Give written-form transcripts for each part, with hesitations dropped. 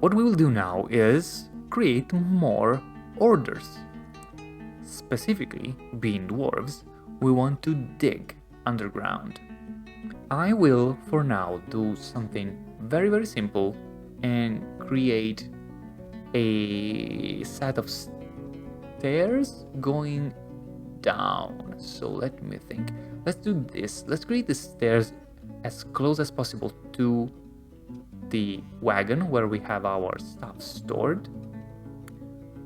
What we will do now is create more orders. Specifically, being dwarves, we want to dig underground. I will, for now, do something very, very simple and create a set of stairs going down. So let me think. Let's do this. Let's create the stairs as close as possible to the wagon where we have our stuff stored.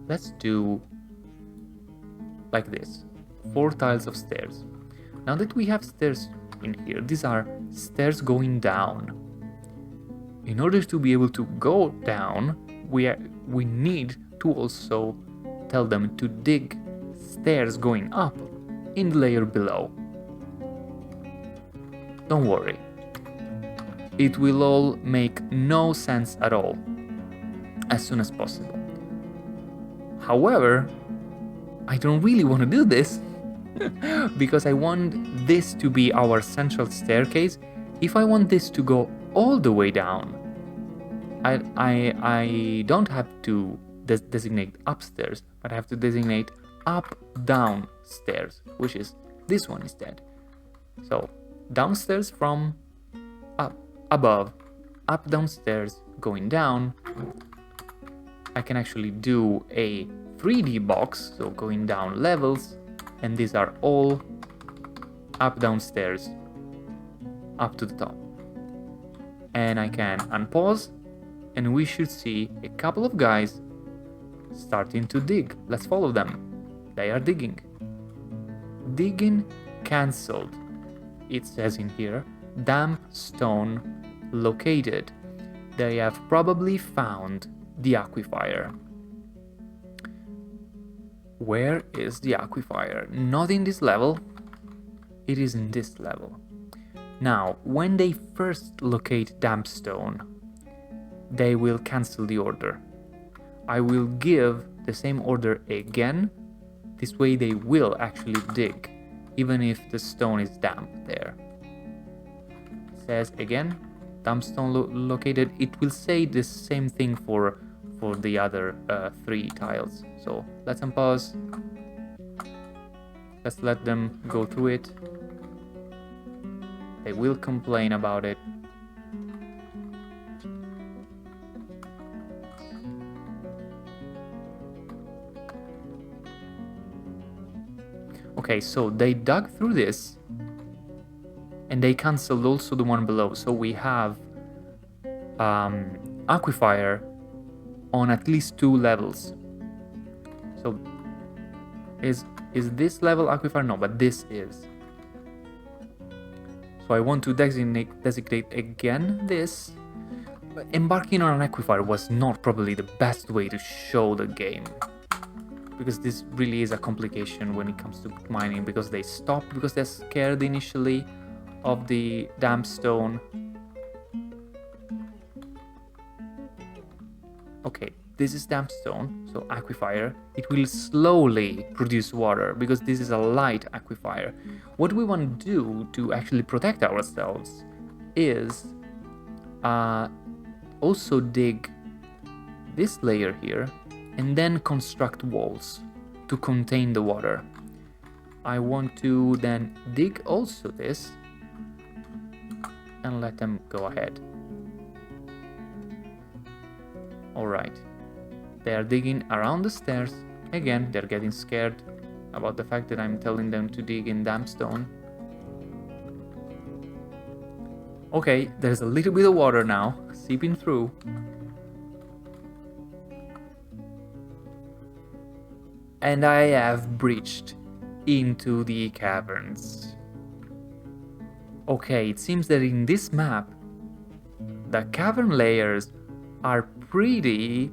Let's do like this, 4 tiles of stairs. Now that we have stairs in here, these are stairs going down. In order to be able to go down, we need to also tell them to dig stairs going up in the layer below. Don't worry, it will all make no sense at all as soon as possible. However, I don't really want to do this because I want this to be our central staircase. If I want this to go all the way down, I don't have to designate upstairs, but I have to designate up-down stairs, which is this one instead. So downstairs from up, above, up downstairs going down. I can actually do a 3D box, so going down levels, and these are all up downstairs up to the top. And I can unpause, and we should see a couple of guys starting to dig. Let's follow them. They are digging. Digging cancelled. It says in here, damp stone located. They have probably found the aquifer. Where is the aquifer? Not in this level. It is in this level. Now, when they first locate damp stone, they will cancel the order. I will give the same order again. This way they will actually dig, even if the stone is damp there. It says again, damp stone located. It will say the same thing for the other 3 tiles. So let's unpause. Let's let them go through it. They will complain about it. Okay, so they dug through this and they cancelled also the one below. So we have aquifer on at least 2 levels. So is this level aquifer? No, but this is. So I want to designate again this. But embarking on an aquifer was not probably the best way to show the game, because this really is a complication when it comes to mining, because they stop because they're scared initially of the damp stone. Okay, this is damp stone, so aquifer. It will slowly produce water because this is a light aquifer. What we want to do to actually protect ourselves is also dig this layer here and then construct walls to contain the water. I want to then dig also this and let them go ahead. Alright, they are digging around the stairs. Again, they're getting scared about the fact that I'm telling them to dig in damp stone. Okay, there's a little bit of water now seeping through. And I have breached into the caverns. Okay, it seems that in this map, the cavern layers are pretty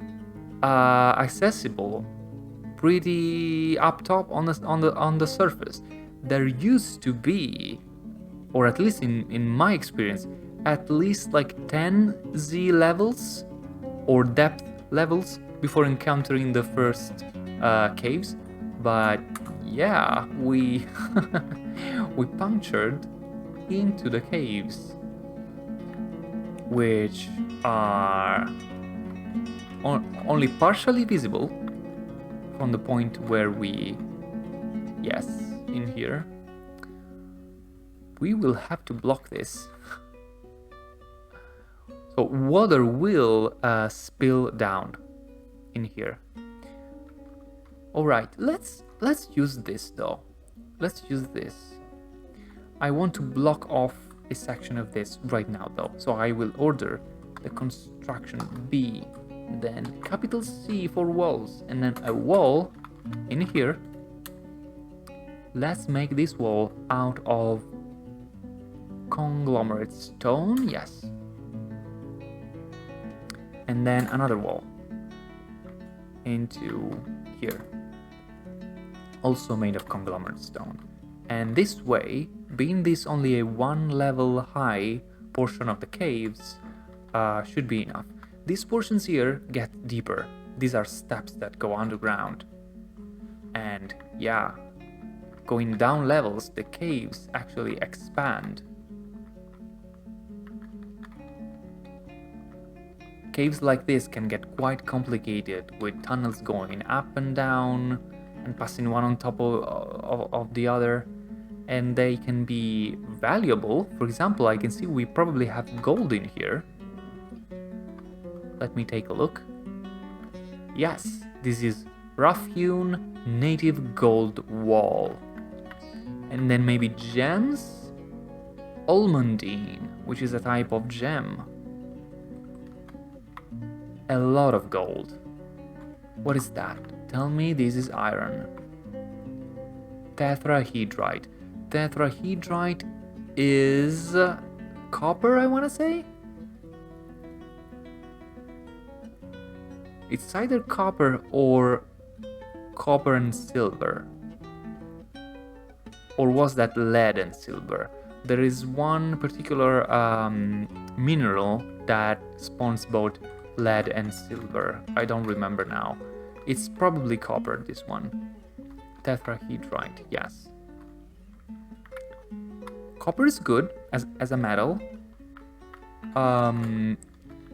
accessible, pretty up top on the surface. There used to be, or at least in my experience, at least like 10 Z levels or depth levels before encountering the first caves. But yeah, we we punctured into the caves, which are only partially visible from the point where we, yes, in here. We will have to block this. So water will spill down in here. All right, let's use this though. Let's use this. I want to block off a section of this right now though. So I will order the construction B, then capital C for walls, and then a wall in here. Let's make this wall out of conglomerate stone, yes. And then another wall into here, also made of conglomerate stone. And this way, being this only a 1 level high portion of the caves, should be enough. These portions here get deeper. These are steps that go underground. And yeah, going down levels, the caves actually expand. Caves like this can get quite complicated, with tunnels going up and down and passing one on top of the other, and they can be valuable. For example, I can see we probably have gold in here. Let me take a look. Yes, this is rough-hewn native gold wall. And then maybe gems? Almondine, which is a type of gem. A lot of gold. What is that? Tell me this is iron. Tetrahedrite. Tetrahedrite is copper, I want to say? It's either copper or copper and silver. Or was that lead and silver? There is one particular mineral that spawns both lead and silver. I don't remember now. It's probably copper, this one. Tetrahedrite, yes. Copper is good as a metal.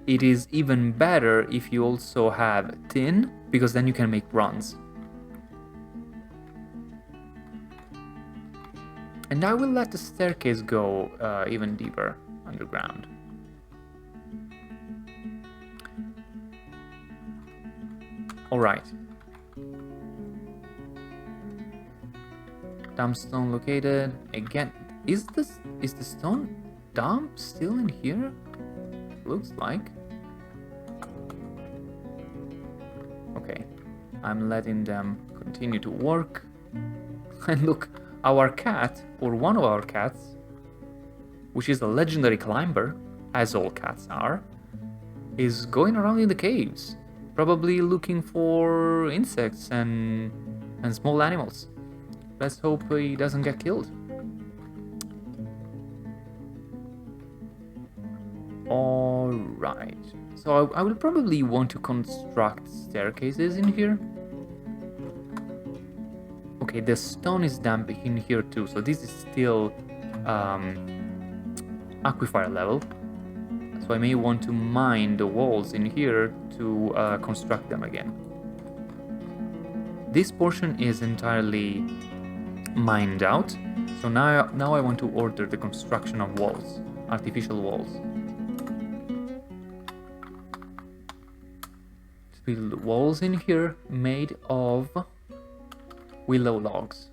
It is even better if you also have tin, because then you can make bronze. And I will let the staircase go even deeper underground. All right. Dump stone located. Again, is the stone dump still in here? Looks like. Okay, I'm letting them continue to work. And look, our cat, or one of our cats, which is a legendary climber, as all cats are, is going around in the caves, probably looking for insects and small animals. Let's hope he doesn't get killed. Alright, so I will probably want to construct staircases in here. Okay, the stone is damp in here too, so this is still aquifer level. So I may want to mine the walls in here to construct them again. This portion is entirely mined out, so now I want to order the construction of walls, artificial walls. Build walls in here made of willow logs.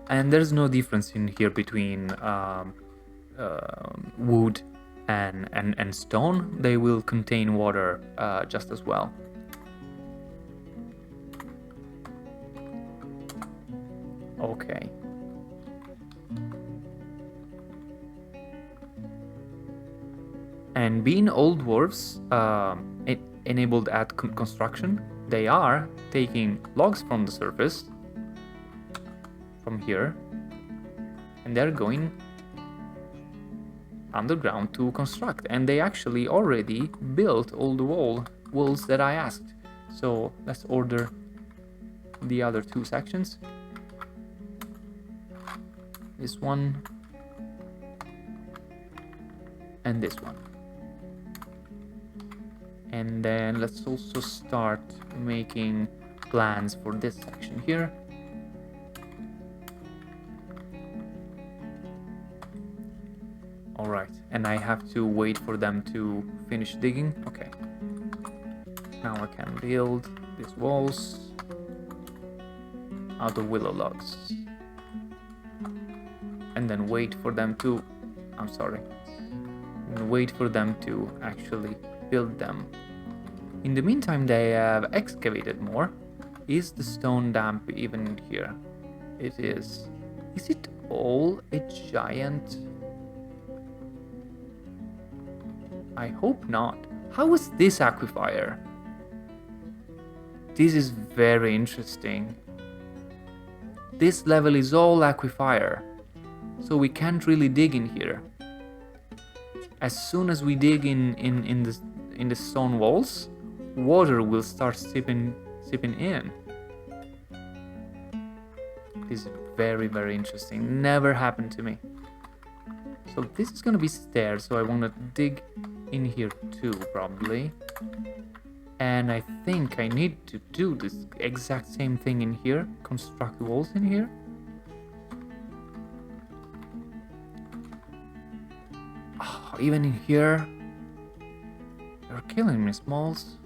And there's no difference in here between wood and stone. They will contain water just as well. Okay. And being old dwarves enabled at construction, they are taking logs from the surface, from here, and they're going underground to construct. And they actually already built all the walls that I asked. So let's order the other two sections. This one and this one. And then let's also start making plans for this section here. All right, and I have to wait for them to finish digging. Okay. Now I can build these walls out of willow logs. And then wait for them to... wait for them to actually build them. In the meantime, they have excavated more. Is the stone damp even in here? It is. Is it all a giant? I hope not. How is this aquifer? This is very interesting. This level is all aquifer, so we can't really dig in here. As soon as we dig in the stone walls, water will start sipping in. This is very, very interesting. Never happened to me. So this is gonna be stairs, so I want to dig in here too, probably. And I think I need to do this exact same thing in here. Construct walls in here. Oh, even in here. You're killing me, Smalls.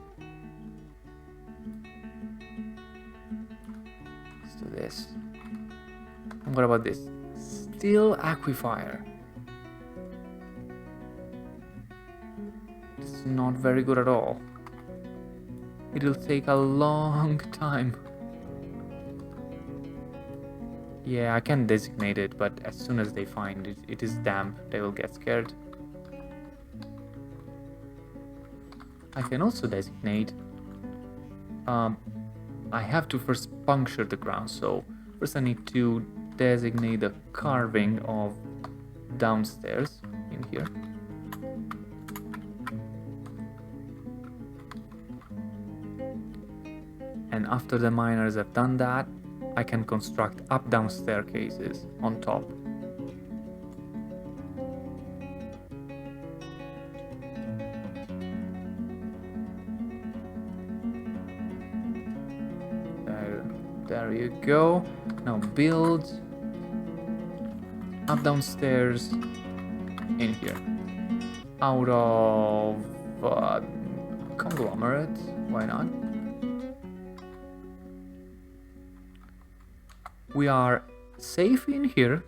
Let's do this. And what about this? Still aquifer. This is not very good at all. It'll take a long time. Yeah, I can designate it, but as soon as they find it is damp, they will get scared. I can also designate... I have to first puncture the ground, so first I need to designate the carving of downstairs in here. And after the miners have done that, I can construct up-down staircases on top. There you go. Now build up-down stairs in here. Out of conglomerate, why not? We are safe in here.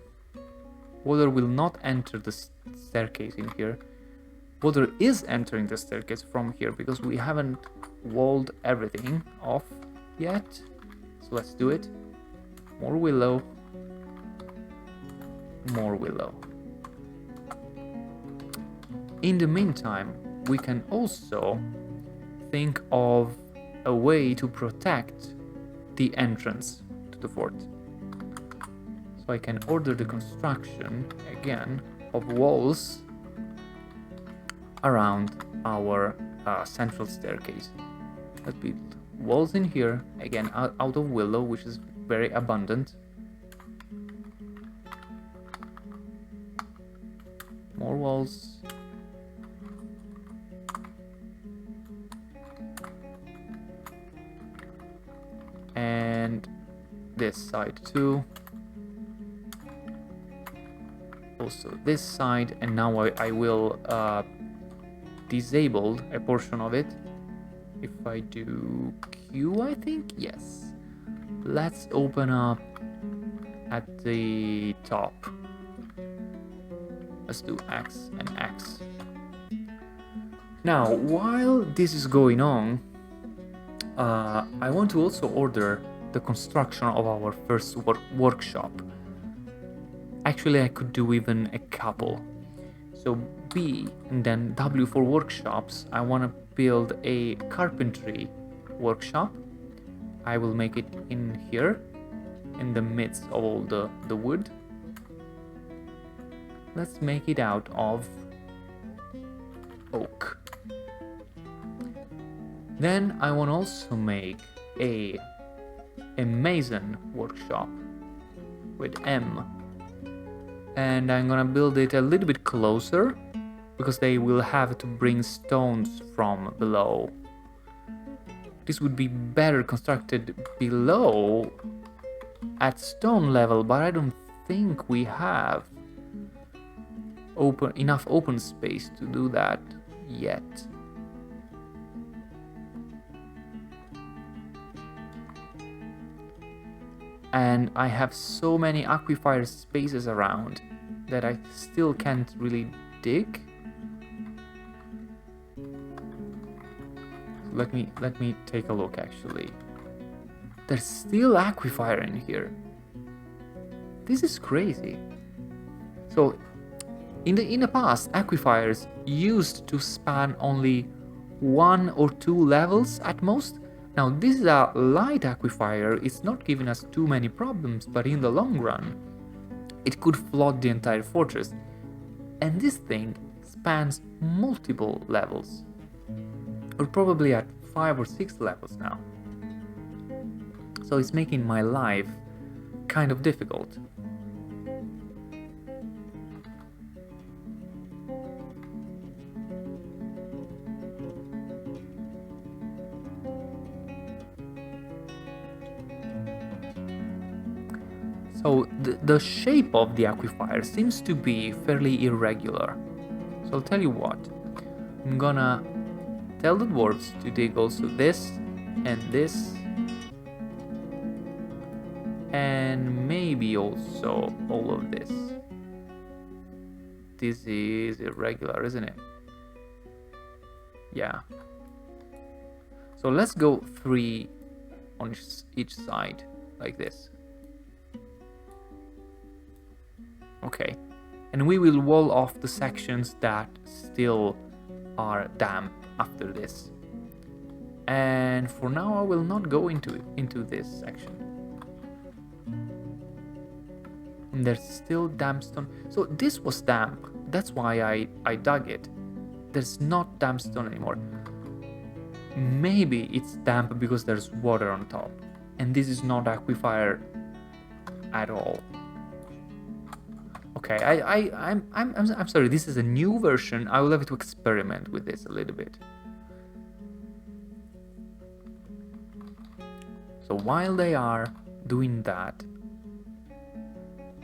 Water will not enter the staircase in here. Water is entering the staircase from here because we haven't walled everything off yet. So let's do it. More willow. More willow. In the meantime, we can also think of a way to protect the entrance to the fort. So I can order the construction, again, of walls around our central staircase. Let's build walls in here, again, out of willow, which is very abundant. More walls. And this side too. Also this side, and now I will disable a portion of it. If I do Q, I think, yes. Let's open up at the top. Let's do X and X. Now, while this is going on, I want to also order the construction of our first workshop. Actually, I could do even a couple. So B and then W for workshops. I want to build a carpentry workshop. I will make it in here, in the midst of all the wood. Let's make it out of oak. Then I want to also make a mason workshop with M. And I'm gonna build it a little bit closer because they will have to bring stones from below. This would be better constructed below at stone level, but I don't think we have enough open space to do that yet. And I have so many aquifer spaces around that I still can't really dig. Let me take a look actually. There's still aquifer in here. This is crazy. So in the past, aquifers used to span only 1 or 2 levels at most. Now this is a light aquifer, it's not giving us too many problems, but in the long run, it could flood the entire fortress. And this thing spans multiple levels. We're probably at 5 or 6 levels now. So it's making my life kind of difficult. So the shape of the aquifer seems to be fairly irregular. So I'll tell you what, I'm gonna tell the dwarves to dig also this and this, and maybe also all of this. This is irregular, isn't it? Yeah. So let's go 3 on each side, like this. Okay, and we will wall off the sections that still are damp after this. And for now I will not go into this section. And there's still damp stone. So this was damp, that's why I dug it. There's not damp stone anymore. Maybe it's damp because there's water on top, and this is not aquifer at all. Okay, I'm sorry, this is a new version. I will have to experiment with this a little bit. So while they are doing that,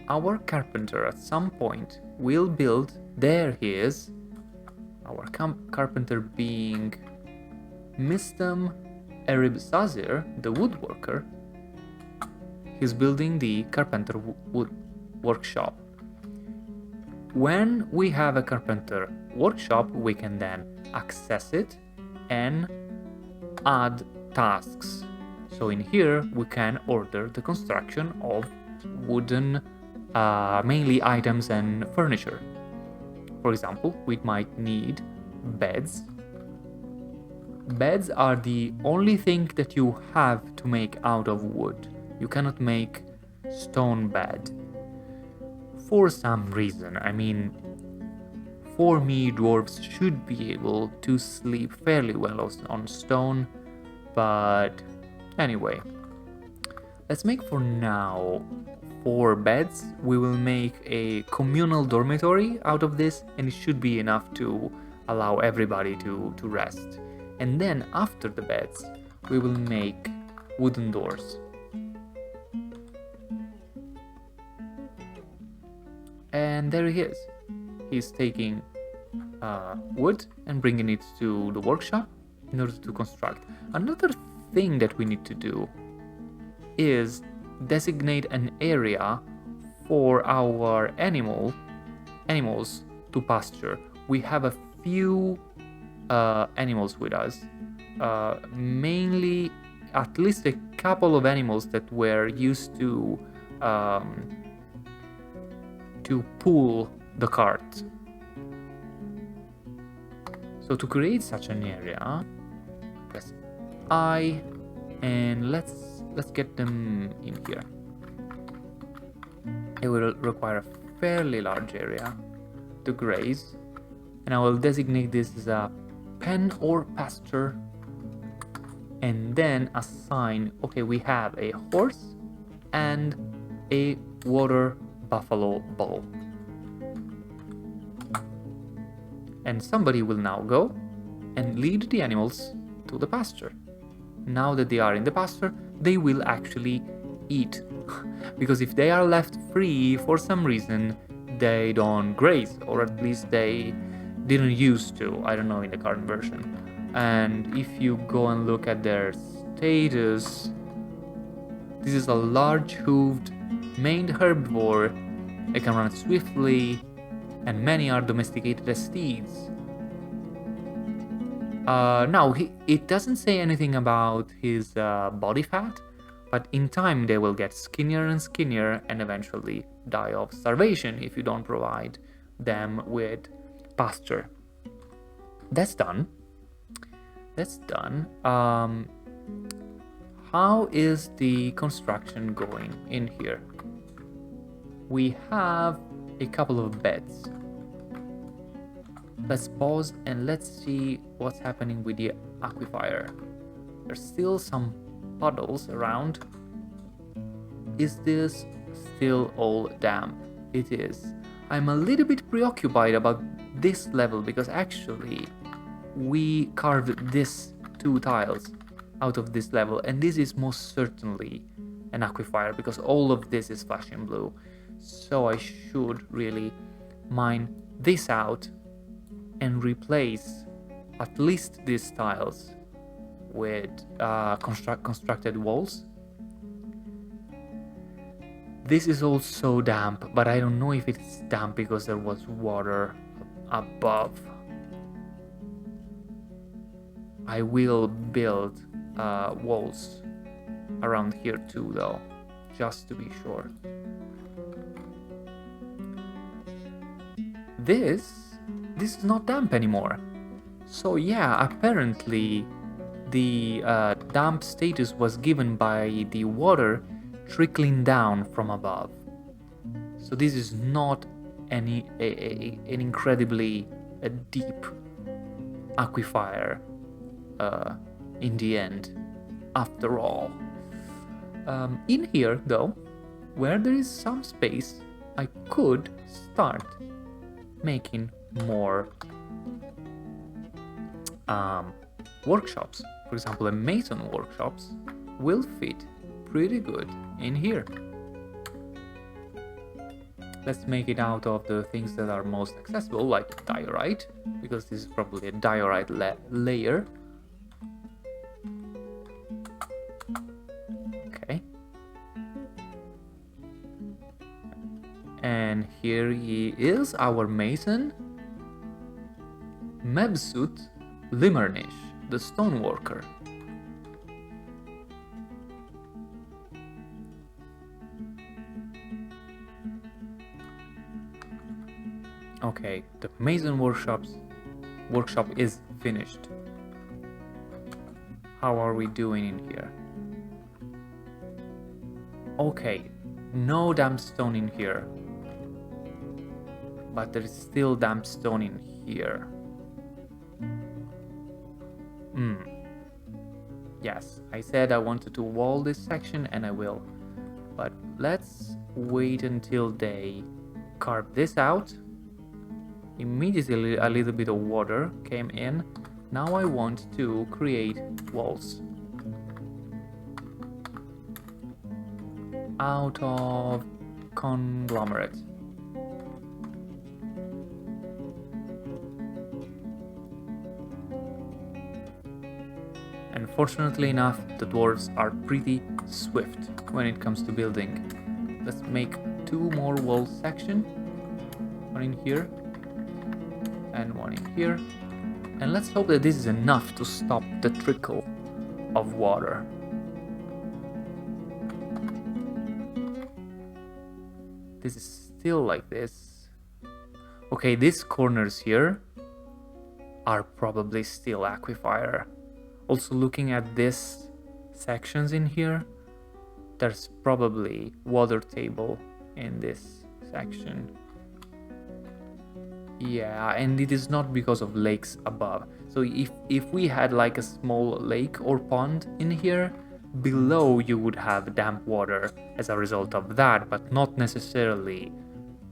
our carpenter at some point will build, there he is, our carpenter being Mistam Eribsazir, the woodworker. He's building the Carpenter Workshop. When we have a carpenter workshop, we can then access it and add tasks. So in here, we can order the construction of wooden, mainly items and furniture. For example, we might need beds. Beds are the only thing that you have to make out of wood. You cannot make stone bed. For some reason, I mean, for me, dwarves should be able to sleep fairly well on stone, but anyway, let's make for now 4 beds. We will make a communal dormitory out of this, and it should be enough to allow everybody to rest. And then after the beds, we will make wooden doors. And there he is. He's taking wood and bringing it to the workshop in order to construct. Another thing that we need to do is designate an area for our animals to pasture. We have a few animals with us, mainly at least a couple of animals that were used to pull the cart. So to create such an area, press I, and let's get them in here. It will require a fairly large area to graze, and I will designate this as a pen or pasture, and then assign, okay, we have a horse and a water buffalo bull. And somebody will now go and lead the animals to the pasture. Now that they are in the pasture, they will actually eat. Because if they are left free for some reason, they don't graze, or at least they didn't used to. I don't know in the current version. And if you go and look at their status, this is a large hooved maned herbivore. It can run swiftly, and many are domesticated as steeds. Now, it doesn't say anything about his body fat, but in time they will get skinnier and skinnier and eventually die of starvation if you don't provide them with pasture. That's done. That's done. How is the construction going in here? We have a couple of beds. Let's pause and let's see what's happening with the aquifer. There's still some puddles around. Is this still all damp? It is. I'm a little bit preoccupied about this level because actually we carved these 2 tiles out of this level, and this is most certainly an aquifer because all of this is flashing blue. So I should really mine this out and replace at least these tiles with constructed walls. This is also damp, but I don't know if it's damp because there was water above. I will build walls around here too though, just to be sure. This is not damp anymore. So yeah, apparently the damp status was given by the water trickling down from above. So this is not an incredibly deep aquifer in the end, after all. In here though, where there is some space, I could start making more workshops. For example, a mason workshops will fit pretty good in here. Let's make it out of the things that are most accessible, like diorite, because this is probably a diorite layer. Okay. And here he is, our mason, Mebsut Limernish, the stoneworker. Okay, the mason workshop is finished. How are we doing in here? Okay, no damp stone in here, but there is still damp stone in here. Yes, I said I wanted to wall this section and I will, but let's wait until they carve this out. Immediately a little bit of water came in. Now I want to create walls out of conglomerate. And fortunately enough, the dwarves are pretty swift when it comes to building. Let's make 2 more wall sections. One in here and one in here. And let's hope that this is enough to stop the trickle of water. This is still like this. Okay, these corners here are probably still aquifer. Also looking at these sections in here, there's probably water table in this section. Yeah, and it is not because of lakes above. So if we had like a small lake or pond in here, below you would have damp water as a result of that, but not necessarily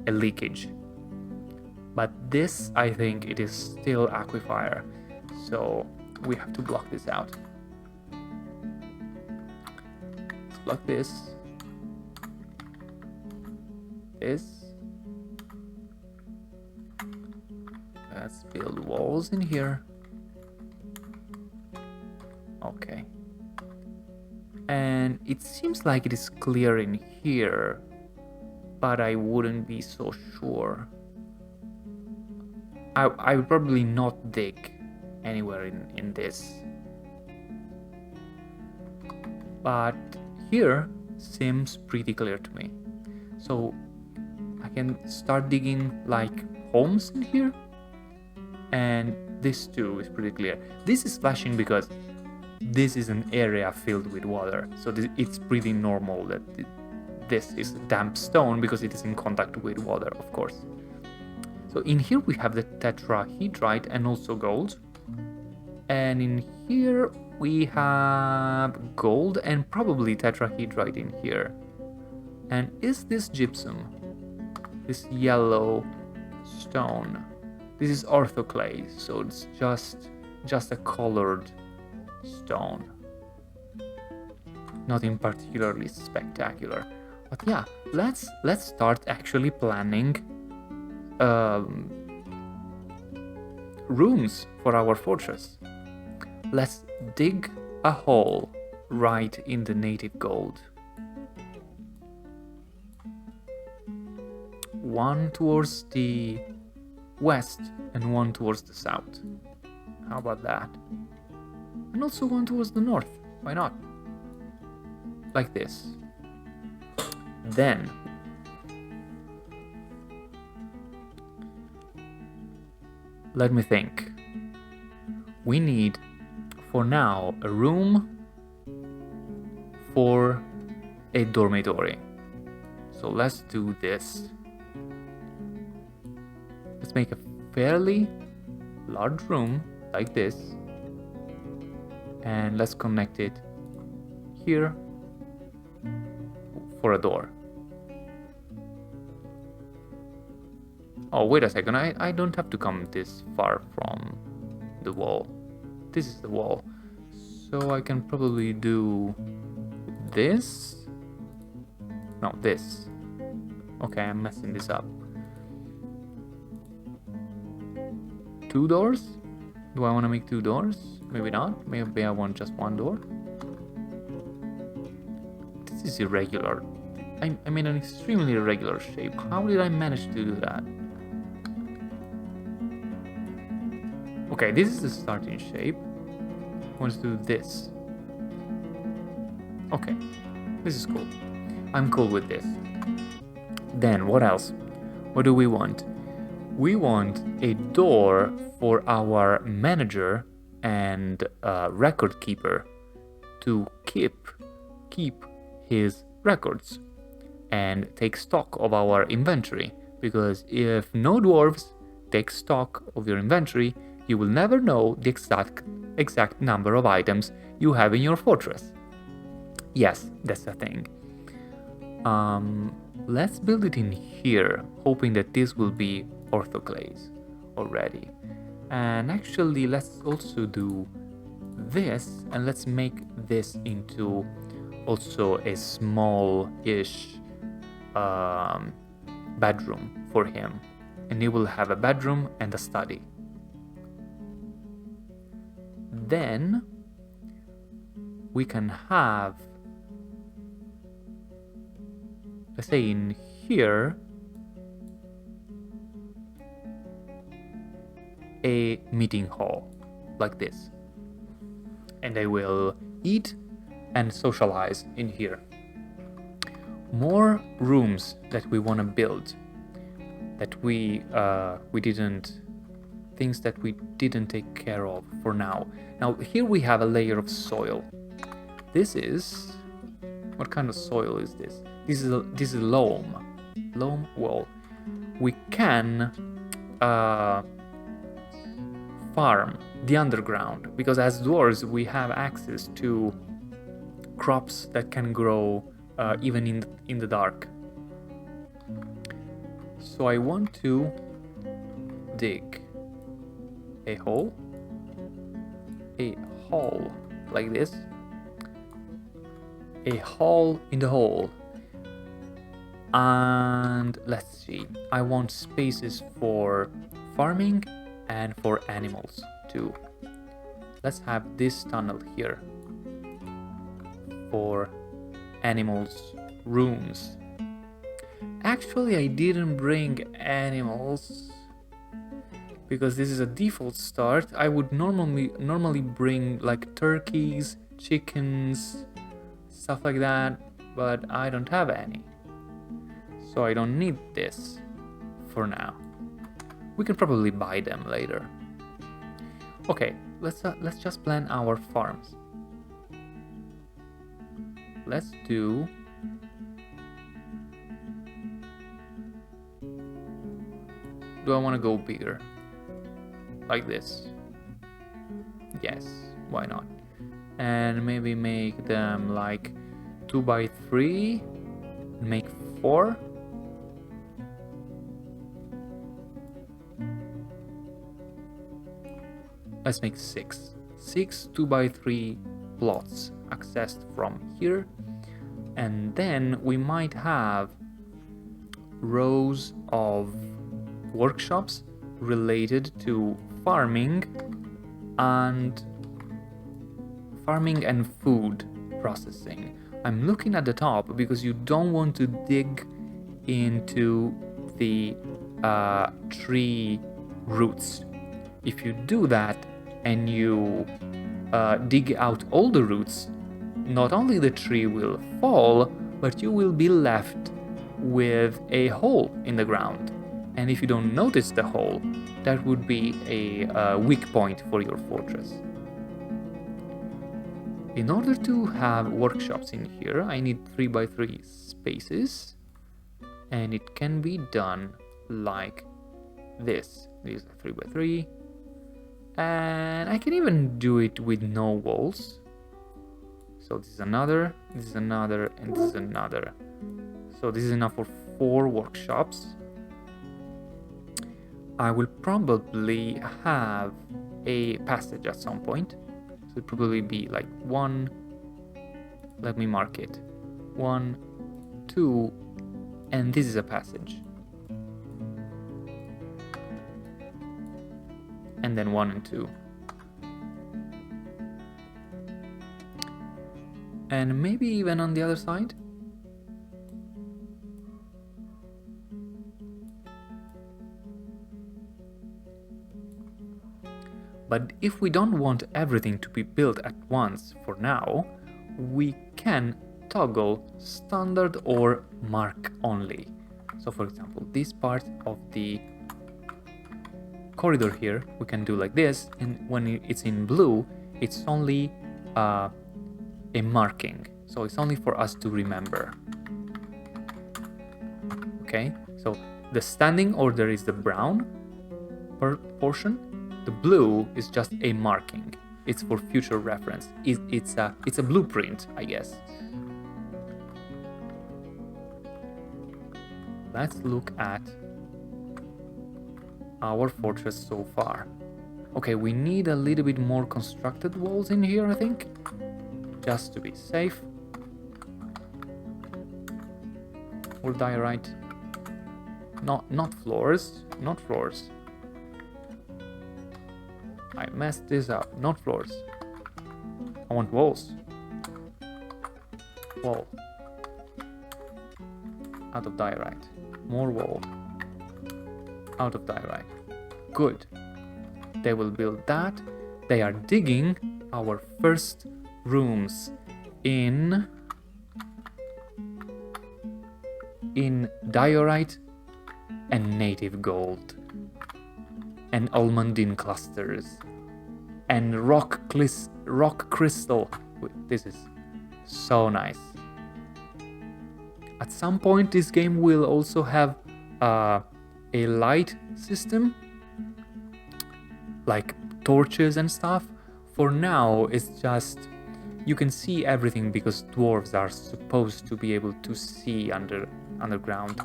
a leakage. But this, I think it is still aquifer. So we have to block this out. Let's block this. This. Let's build walls in here. Okay. And it seems like it is clear in here, but I wouldn't be so sure. I would probably not dig anywhere in this. But here seems pretty clear to me. So I can start digging like homes in here. And this too is pretty clear. This is flashing because this is an area filled with water. So it's pretty normal that this is damp stone because it is in contact with water, of course. So in here we have the tetrahedrite and also gold. And in here we have gold and probably tetrahedrite in here. And is this gypsum? This yellow stone? This is orthoclase, so it's just a colored stone. Nothing particularly spectacular. But yeah, let's start actually planning rooms for our fortress. Let's dig a hole right in the native gold. One towards the west and one towards the south. How about that? And also one towards the north. Why not? Like this. Then let me think. We need, for now, a room for a dormitory. So let's do this. Let's make a fairly large room like this. And let's connect it here for a door. Oh, wait a second, I don't have to come this far from the wall. This is the wall. So I can probably do this. No, this. Okay, I'm messing this up. 2 doors? Do I want to make 2 doors? Maybe not. Maybe I want just 1 door. This is irregular. I made an extremely irregular shape. How did I manage to do that? Okay, this is the starting shape. Let's do this. Okay, this is cool. I'm cool with this. Then, what else? What do we want? We want a door for our manager and record keeper to keep his records and take stock of our inventory. Because if no dwarves take stock of your inventory, you will never know the exact number of items you have in your fortress. Yes, that's the thing. Let's build it in here, hoping that this will be orthoclase already. And actually, let's also do this, and let's make this into also a small-ish bedroom for him. And he will have a bedroom and a study. Then we can have, let's say in here, a meeting hall like this. And they will eat and socialize in here. More rooms that we want to build, that we didn't, things that we didn't take care of for now. Now here we have a layer of soil. This is, what kind of soil is this? This is loam. Loam. Well, we can farm the underground, because as dwarves we have access to crops that can grow even in the dark. So I want to dig a hole, like this, a hole in the hole. And let's see, I want spaces for farming and for animals too. Let's have this tunnel here for animals' rooms. Actually, I didn't bring animals because this is a default start. I would normally bring like turkeys, chickens, stuff like that, but I don't have any. So I don't need this for now. We can probably buy them later. Okay, let's just plan our farms. Let's do I want to go bigger? Like this? Yes, why not? And maybe make them like 2 by 3, make 4. Let's make 6. 6 2 by 3 plots accessed from here. And then we might have rows of workshops related to farming and food processing. I'm looking at the top because you don't want to dig into the tree roots. If you do that and you dig out all the roots, not only the tree will fall, but you will be left with a hole in the ground. And if you don't notice the hole, that would be a weak point for your fortress. In order to have workshops in here, I need 3 by 3 spaces, and it can be done like this. These are 3 by 3, and I can even do it with no walls. So this is another, and this is another. So this is enough for 4 workshops. I will probably have a passage at some point. So it'll probably be like 1, let me mark it, 1, 2, and this is a passage. And then 1 and 2. And maybe even on the other side. But if we don't want everything to be built at once for now, we can toggle standard or mark only. So for example, this part of the corridor here, we can do like this, and when it's in blue, it's only a marking. So it's only for us to remember. Okay, so the standing order is the brown portion. The blue is just a marking. It's for future reference. It's a blueprint, I guess. Let's look at our fortress so far. Okay, we need a little bit more constructed walls in here, I think, just to be safe. Or diorite. Not floors. Not floors. I messed this up. Not floors. I want walls. Wall. Out of diorite. More wall. Out of diorite. Good. They will build that. They are digging our first rooms in diorite and native gold and almandine clusters and rock crystal. This is so nice. At some point this game will also have a light system, like torches and stuff. For now it's just you can see everything because dwarves are supposed to be able to see underground.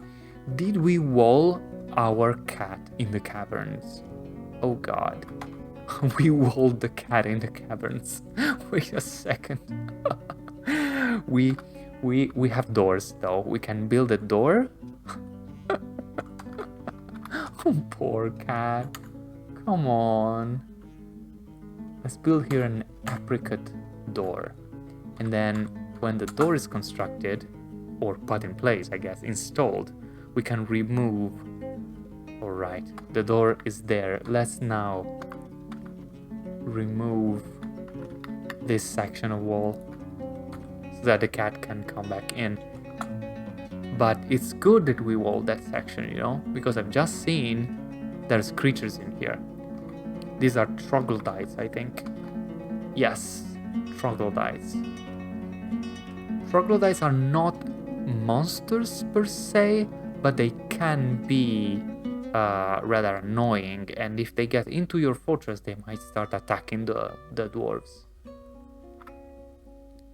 Did we wall our cat in the caverns? Oh god. We walled the cat in the caverns. Wait a second. we have doors though. We can build a door. Oh, poor cat. Come on. Let's build here an apricot door. And then when the door is constructed, or put in place, I guess, installed, we can remove. Alright, the door is there. Let's now remove this section of wall so that the cat can come back in. But it's good that we walled that section, you know, because I've just seen there's creatures in here. These are troglodytes, I think. Yes, troglodytes. Troglodytes are not monsters per se, but they can be rather annoying, and if they get into your fortress, they might start attacking the dwarves.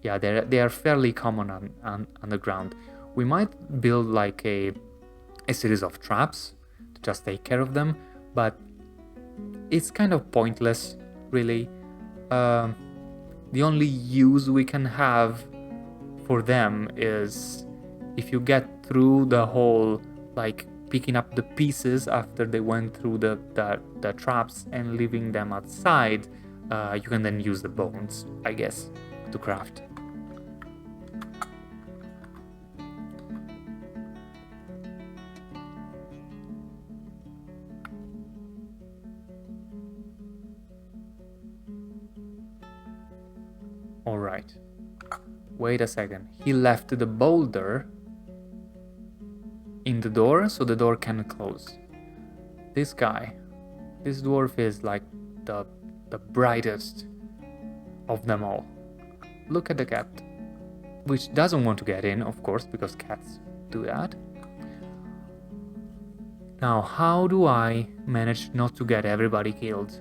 Yeah, they are fairly common on the ground. We might build like a series of traps to just take care of them, but it's kind of pointless, really. The only use we can have for them is if you get through the whole, like, picking up the pieces after they went through the traps and leaving them outside, you can then use the bones, I guess, to craft. Alright. Wait a second. He left the boulder in the door, so the door can close. This guy, this dwarf is like the brightest of them all. Look at the cat, which doesn't want to get in, of course, because cats do that. Now, how do I manage not to get everybody killed?